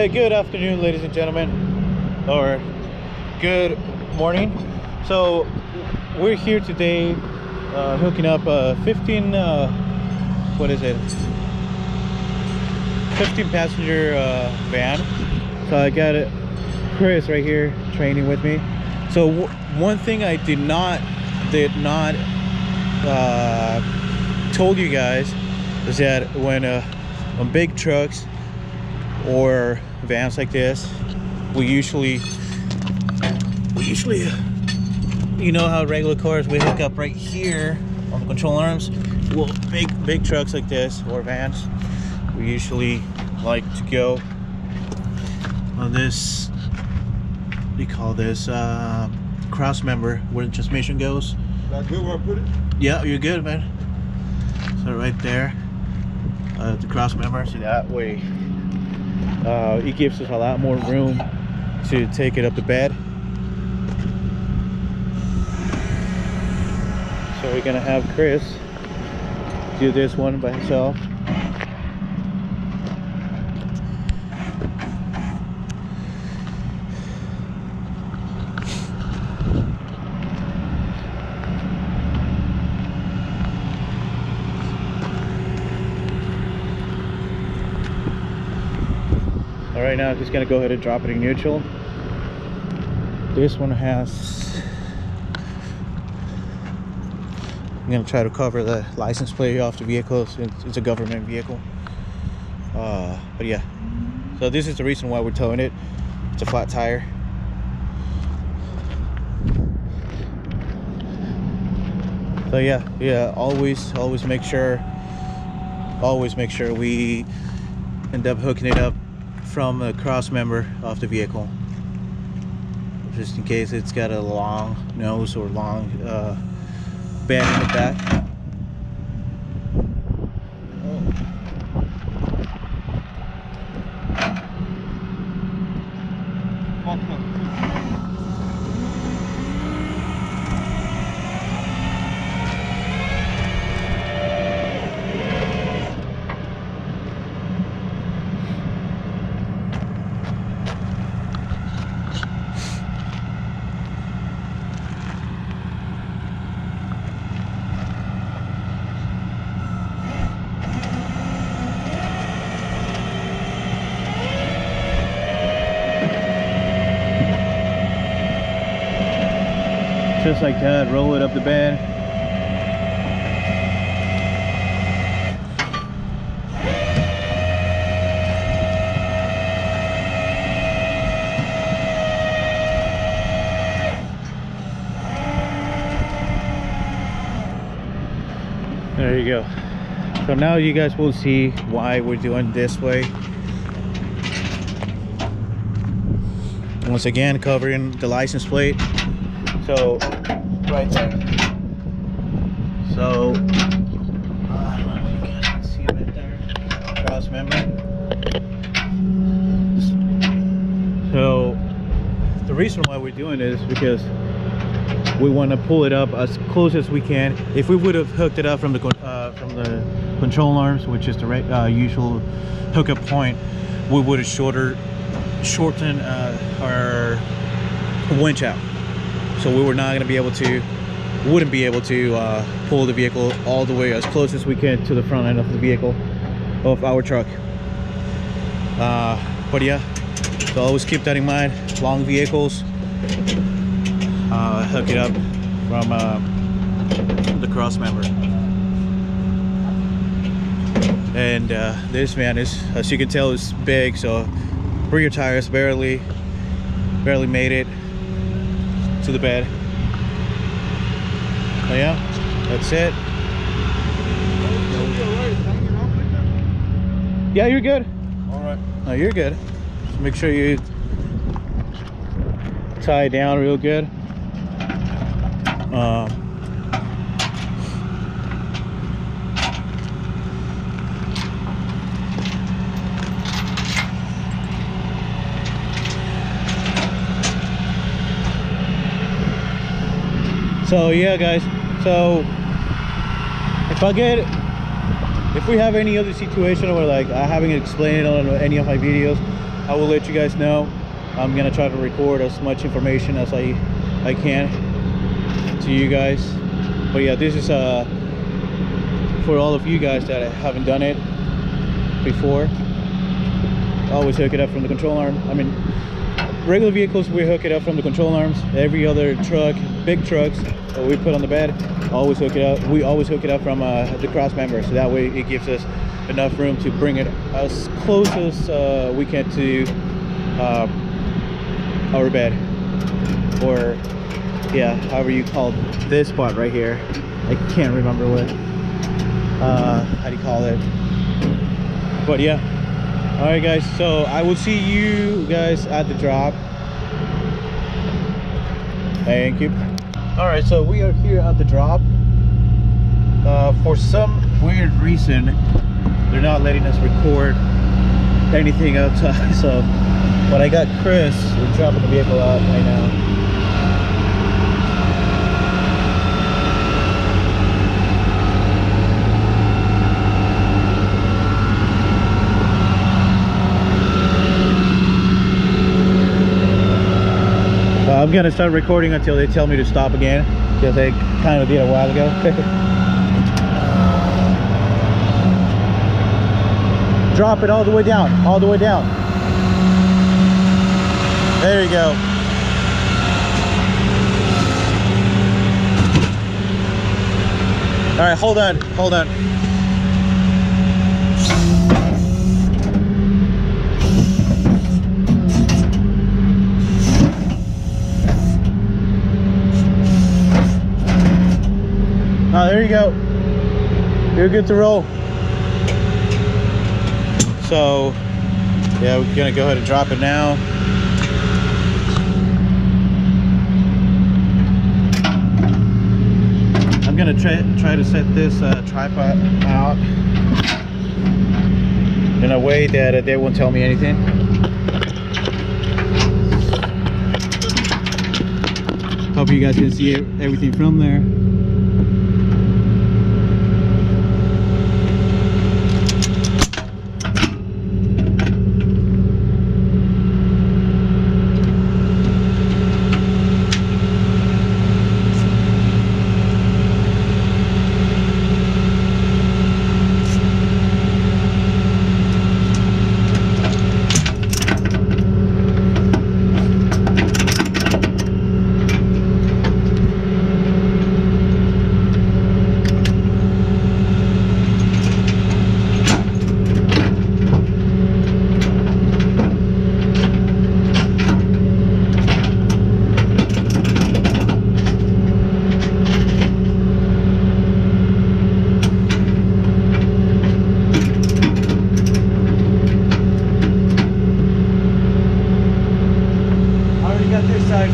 Hey, good afternoon, ladies and gentlemen, or good morning. So we're here today hooking up a 15 what is it, 15 passenger van. So I got Chris right here training with me. So one thing I did not told you guys is that when on big trucks or vans like this, we usually you know how regular cars we hook up right here on the control arms. Well, big trucks like this or vans, we usually like to go on this, what do you call this, cross member where the transmission goes. That's good where I put it? Yeah, you're good, man. So right there, the cross member, so that way it gives us a lot more room to take it up the bed. So we're gonna have Chris do this one by himself. All right, now I'm just gonna go ahead and drop it in neutral. This one has, I'm gonna try to cover the license plate off the vehicle since it's a government vehicle. But yeah, so this is the reason why we're towing it. It's a flat tire. So yeah, always make sure we end up hooking it up from a cross member off the vehicle, just in case it's got a long nose or long bend in the back. Just like that, roll it up the bed. There you go. So now you guys will see why we're doing this way. Once again, covering the license plate. So right there. So you guys can see right there, cross member. So the reason why we're doing this is because we want to pull it up as close as we can. If we would have hooked it up from the control arms, which is the usual hookup point, we would have shortened our winch out. So we were not going to be able to, wouldn't be able to pull the vehicle all the way as close as we can to the front end of the vehicle, of our truck. But yeah, so always keep that in mind. Long vehicles, hook it up from the cross member. And this van is, as you can tell, is big, so rear tires barely made it to the bed. So yeah, that's it. Yeah, you're good. All right. No, you're good. Just make sure you tie it down real good. So yeah, guys, so if I get if we have any other situation where like I haven't explained it on any of my videos, I will let you guys know. I'm gonna try to record as much information as I can to you guys. But yeah, this is for all of you guys that haven't done it before. Always hook it up from the control arm. I mean, regular vehicles, we hook it up from the control arms. Every other truck, big trucks that we put on the bed, always hook it up. We always hook it up from the cross member, so that way it gives us enough room to bring it as close as we can to our bed, or yeah, however you call this part right here. I can't remember what how do you call it, but yeah. All right guys, so I will see you guys at the drop. Thank you. All right, so we are here at the drop. For some weird reason, they're not letting us record anything outside. So, but I got Chris, we're dropping the vehicle out right now. I'm gonna start recording until they tell me to stop again, because they kind of did a while ago. Drop it all the way down, all the way down. There you go. All right, hold on, hold on. Oh, there you go. You're good to roll. So, yeah, we're gonna go ahead and drop it now. I'm gonna try to set this tripod out in a way that they won't tell me anything. Hope you guys can see everything from there.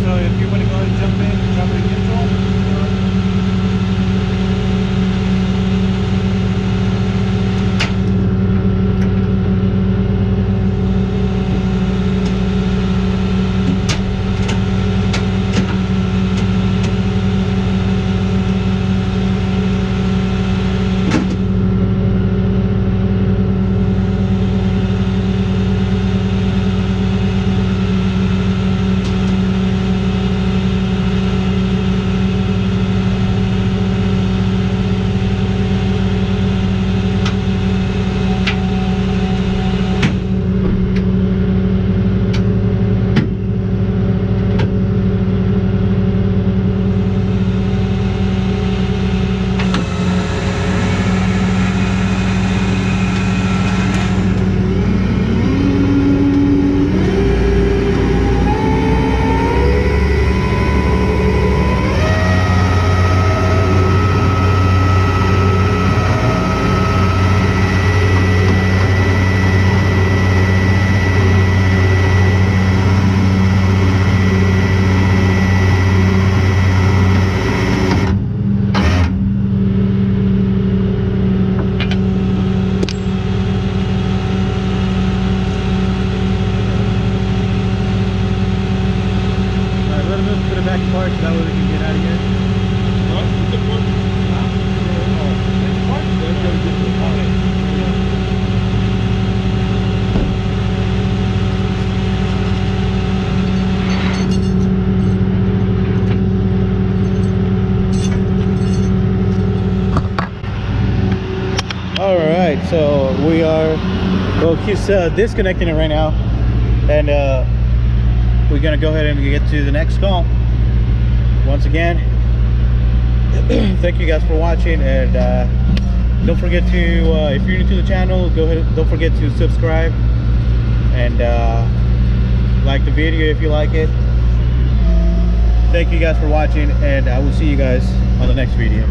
So if you want to go ahead and jump in neutral. back park so that way we can get out of here. What? It's a park. It's a park. Then go get the park. All right, so we are, well, he's disconnecting it right now, and we're gonna go ahead and get to the next call. Once again, thank you guys for watching, and don't forget to, if you're new to the channel, go ahead, don't forget to subscribe and like the video if you like it. Thank you guys for watching, and I will see you guys on the next video.